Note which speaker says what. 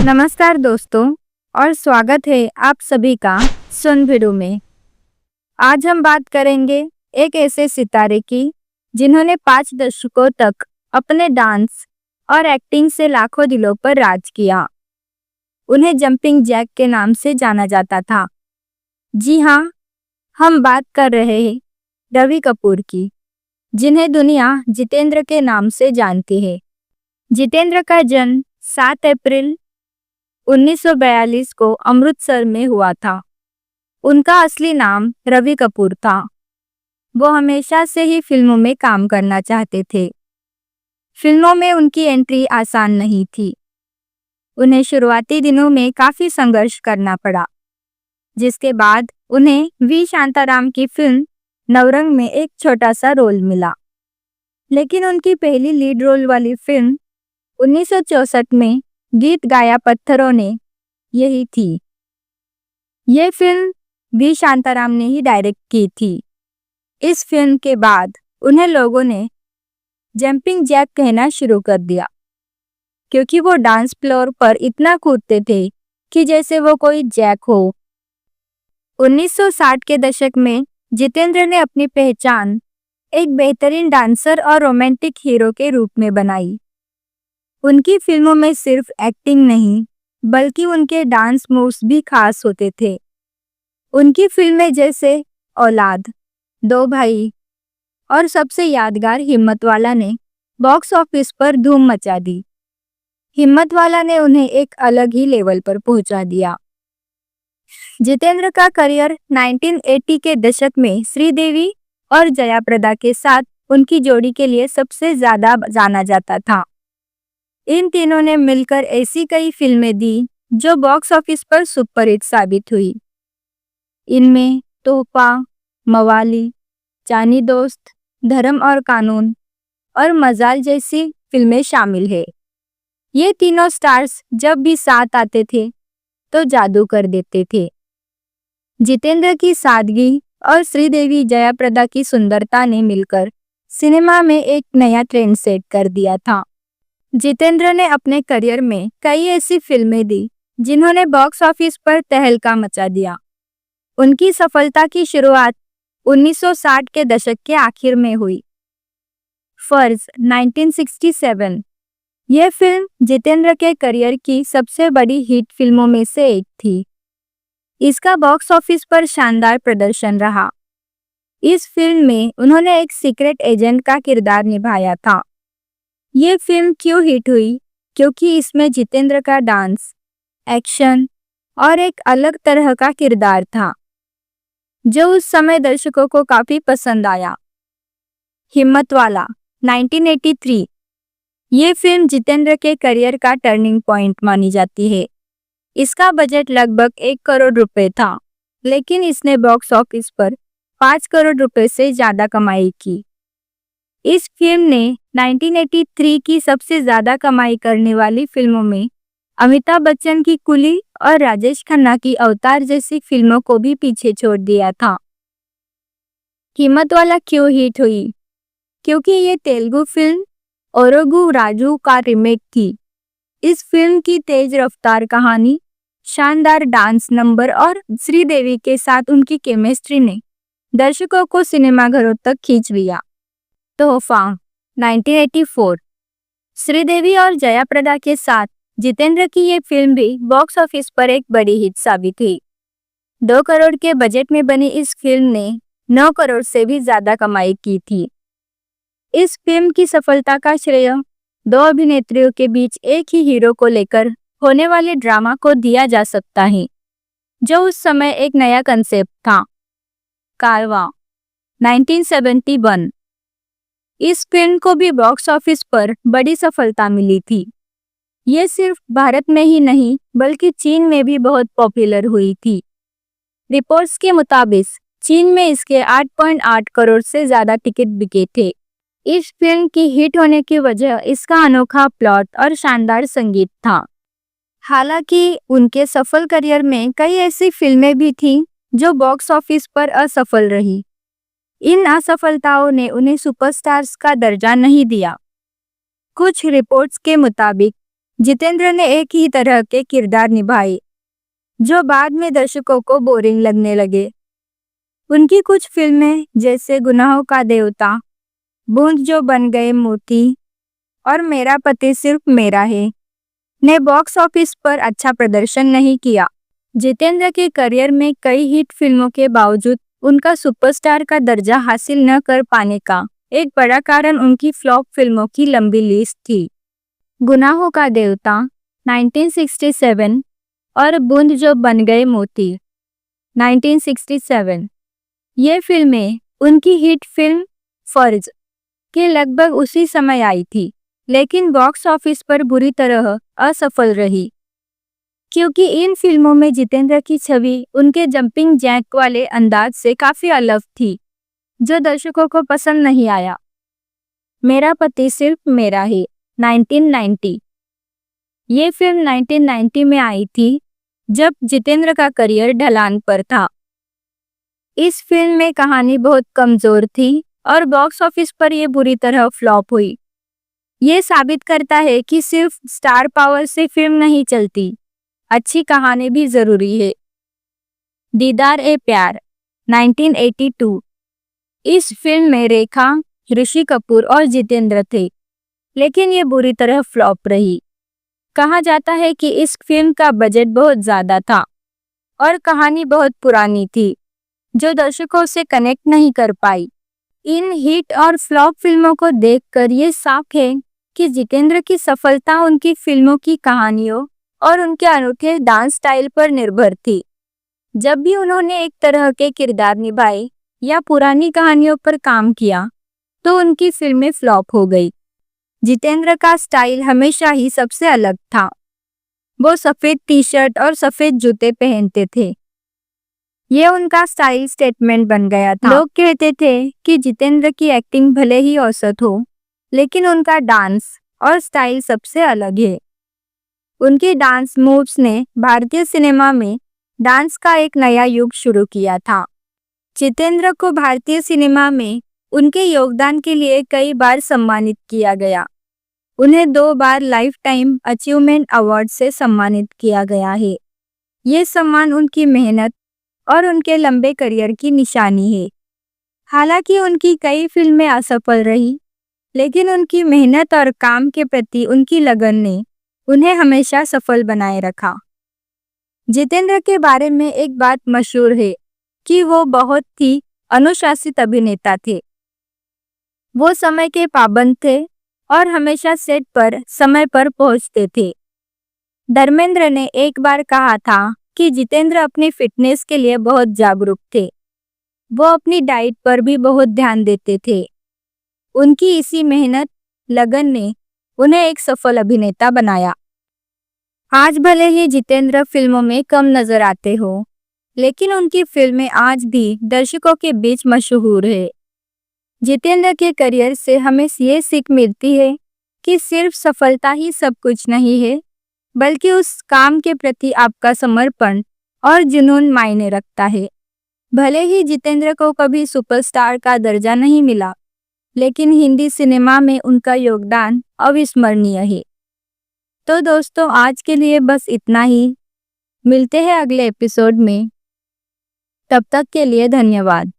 Speaker 1: नमस्कार दोस्तों और स्वागत है आप सभी का सुन भिडू में। आज हम बात करेंगे एक ऐसे सितारे की जिन्होंने 5 दशकों तक अपने डांस और एक्टिंग से लाखों दिलों पर राज किया। उन्हें जंपिंग जैक के नाम से जाना जाता था। जी हाँ, हम बात कर रहे हैं रवि कपूर की, जिन्हें दुनिया जितेंद्र के नाम से जानती है। जितेंद्र का जन्म 7 अप्रैल 1942 को अमृतसर में हुआ था। उनका असली नाम रवि कपूर था। वो हमेशा से ही फिल्मों में काम करना चाहते थे। फिल्मों में उनकी एंट्री आसान नहीं थी। उन्हें शुरुआती दिनों में काफी संघर्ष करना पड़ा, जिसके बाद उन्हें वी शांताराम की फिल्म नवरंग में एक छोटा सा रोल मिला। लेकिन उनकी पहली लीड रोल वाली फिल्म 1964 में गीत गाया पत्थरों ने यही थी। ये फिल्म वी शांताराम ने ही डायरेक्ट की थी। इस फिल्म के बाद उन्हें लोगों ने जंपिंग जैक कहना शुरू कर दिया, क्योंकि वो डांस फ्लोर पर इतना कूदते थे कि जैसे वो कोई जैक हो। 1960 के दशक में जितेंद्र ने अपनी पहचान एक बेहतरीन डांसर और रोमांटिक हीरो के रूप में बनाई। उनकी फिल्मों में सिर्फ एक्टिंग नहीं, बल्कि उनके डांस मूव्स भी खास होते थे। उनकी फिल्में जैसे औलाद, दो भाई और सबसे यादगार हिम्मतवाला ने बॉक्स ऑफिस पर धूम मचा दी। हिम्मतवाला ने उन्हें एक अलग ही लेवल पर पहुंचा दिया। जितेंद्र का करियर 1980 के दशक में श्रीदेवी और जया प्रदा के साथ उनकी जोड़ी के लिए सबसे ज्यादा जाना जाता था। इन तीनों ने मिलकर ऐसी कई फिल्में दी जो बॉक्स ऑफिस पर सुपरहिट साबित हुई। इनमें तोहफा, मवाली, जानी दोस्त, धर्म और कानून और मजाल जैसी फिल्में शामिल है। ये तीनों स्टार्स जब भी साथ आते थे तो जादू कर देते थे। जितेंद्र की सादगी और श्रीदेवी जया प्रदा की सुंदरता ने मिलकर सिनेमा में एक नया ट्रेंड सेट कर दिया था। जितेंद्र ने अपने करियर में कई ऐसी फिल्में दी जिन्होंने बॉक्स ऑफिस पर तहलका मचा दिया। उनकी सफलता की शुरुआत 1960 के दशक के आखिर में हुई। फर्ज 1967 यह फिल्म जितेंद्र के करियर की सबसे बड़ी हिट फिल्मों में से एक थी। इसका बॉक्स ऑफिस पर शानदार प्रदर्शन रहा। इस फिल्म में उन्होंने एक सीक्रेट एजेंट का किरदार निभाया था। ये फिल्म क्यों हिट हुई? क्योंकि इसमें जितेंद्र का डांस, एक्शन और एक अलग तरह का किरदार था, जो उस समय दर्शकों को काफी पसंद आया। हिम्मतवाला 1983 ये फिल्म जितेंद्र के करियर का टर्निंग पॉइंट मानी जाती है। इसका बजट लगभग 1 करोड़ रुपए था, लेकिन इसने बॉक्स ऑफिस पर 5 करोड़ रुपए से ज्यादा कमाई की। इस फिल्म ने 1983 की सबसे ज्यादा कमाई करने वाली फिल्मों में अमिताभ बच्चन की कुली और राजेश खन्ना की अवतार जैसी फिल्मों को भी पीछे छोड़ दिया था। हिम्मतवाला क्यों हिट हुई? क्योंकि ये तेलुगु फिल्म ओरोगु राजू का रीमेक थी। इस फिल्म की तेज रफ्तार कहानी, शानदार डांस नंबर और श्रीदेवी के साथ उनकी केमिस्ट्री ने दर्शकों को सिनेमाघरों तक खींच लिया। तोहफा 1984 श्रीदेवी और जया प्रदा के साथ जितेंद्र की ये फिल्म भी बॉक्स ऑफिस पर एक बड़ी हिट साबित हुई। 2 करोड़ के बजट में बनी इस फिल्म ने 9 करोड़ से भी ज्यादा कमाई की थी। इस फिल्म की सफलता का श्रेय 2 अभिनेत्रियों के बीच एक ही हीरो को लेकर होने वाले ड्रामा को दिया जा सकता है, जो उस समय एक नया कंसेप्ट था। कारवां 1971 इस फिल्म को भी बॉक्स ऑफिस पर बड़ी सफलता मिली थी। ये सिर्फ भारत में ही नहीं, बल्कि चीन में भी बहुत पॉपुलर हुई थी। रिपोर्ट्स के मुताबिक चीन में इसके 8.8 करोड़ से ज्यादा टिकट बिके थे। इस फिल्म की हिट होने की वजह इसका अनोखा प्लॉट और शानदार संगीत था। हालांकि उनके सफल करियर में कई ऐसी फिल्में भी थीं जो बॉक्स ऑफिस पर असफल रही। इन असफलताओं ने उन्हें सुपरस्टार्स का दर्जा नहीं दिया। कुछ रिपोर्ट्स के मुताबिक जितेंद्र ने एक ही तरह के किरदार निभाए जो बाद में दर्शकों को बोरिंग लगने लगे। उनकी कुछ फिल्में जैसे गुनाहों का देवता, बूंद जो बन गए मोती और मेरा पति सिर्फ मेरा है ने बॉक्स ऑफिस पर अच्छा प्रदर्शन नहीं किया। जितेंद्र के करियर में कई हिट फिल्मों के बावजूद उनका सुपरस्टार का दर्जा हासिल न कर पाने का एक बड़ा कारण उनकी फ्लॉप फिल्मों की लंबी लिस्ट थी। गुनाहों का देवता 1967 और बूंद जो बन गए मोती 1967 ये फिल्में उनकी हिट फिल्म फर्ज के लगभग उसी समय आई थी, लेकिन बॉक्स ऑफिस पर बुरी तरह असफल रही क्योंकि इन फिल्मों में जितेंद्र की छवि उनके जंपिंग जैक वाले अंदाज से काफी अलग थी, जो दर्शकों को पसंद नहीं आया। मेरा पति सिर्फ मेरा है 1990 ये फिल्म 1990 में आई थी जब जितेंद्र का करियर ढलान पर था। इस फिल्म में कहानी बहुत कमजोर थी और बॉक्स ऑफिस पर यह बुरी तरह फ्लॉप हुई। ये साबित करता है कि सिर्फ स्टार पावर से फिल्म नहीं चलती, अच्छी कहानी भी जरूरी है। दीदार ए प्यार 1982 इस फिल्म में रेखा, ऋषि कपूर और जितेंद्र थे, लेकिन ये बुरी तरह फ्लॉप रही। कहा जाता है कि इस फिल्म का बजट बहुत ज्यादा था और कहानी बहुत पुरानी थी, जो दर्शकों से कनेक्ट नहीं कर पाई। इन हिट और फ्लॉप फिल्मों को देखकर ये साफ है कि जितेंद्र की सफलता उनकी फिल्मों की कहानियों और उनके अनूठे डांस स्टाइल पर निर्भर थी। जब भी उन्होंने एक तरह के किरदार निभाए या पुरानी कहानियों पर काम किया, तो उनकी फिल्में फ्लॉप हो गई। जितेंद्र का स्टाइल हमेशा ही सबसे अलग था। वो सफेद टी शर्ट और सफेद जूते पहनते थे। ये उनका स्टाइल स्टेटमेंट बन गया था। लोग कहते थे कि जितेंद्र की एक्टिंग भले ही औसत हो, लेकिन उनका डांस और स्टाइल सबसे अलग है। उनके डांस मूव्स ने भारतीय सिनेमा में डांस का एक नया युग शुरू किया था। जितेंद्र को भारतीय सिनेमा में उनके योगदान के लिए कई बार सम्मानित किया गया। उन्हें 2 बार लाइफ टाइम अचीवमेंट अवार्ड से सम्मानित किया गया है। ये सम्मान उनकी मेहनत और उनके लंबे करियर की निशानी है। हालांकि उनकी कई फिल्में असफल रही, लेकिन उनकी मेहनत और काम के प्रति उनकी लगन ने उन्हें हमेशा सफल बनाए रखा। जितेंद्र के बारे में एक बात मशहूर है कि वो बहुत ही अनुशासित अभिनेता थे। वो समय के पाबंद थे और हमेशा सेट पर समय पर पहुंचते थे। धर्मेंद्र ने एक बार कहा था कि जितेंद्र अपनी फिटनेस के लिए बहुत जागरूक थे। वो अपनी डाइट पर भी बहुत ध्यान देते थे। उनकी इसी मेहनत, लगन ने उन्हें एक सफल अभिनेता बनाया। आज भले ही जितेंद्र फिल्मों में कम नजर आते हो, लेकिन उनकी फिल्में आज भी दर्शकों के बीच मशहूर है। जितेंद्र के करियर से हमें ये सीख मिलती है कि सिर्फ सफलता ही सब कुछ नहीं है, बल्कि उस काम के प्रति आपका समर्पण और जुनून मायने रखता है। भले ही जितेंद्र को कभी सुपरस्टार का दर्जा नहीं मिला, लेकिन हिंदी सिनेमा में उनका योगदान अविस्मरणीय है। तो दोस्तों, आज के लिए बस इतना ही। मिलते हैं अगले एपिसोड में। तब तक के लिए धन्यवाद।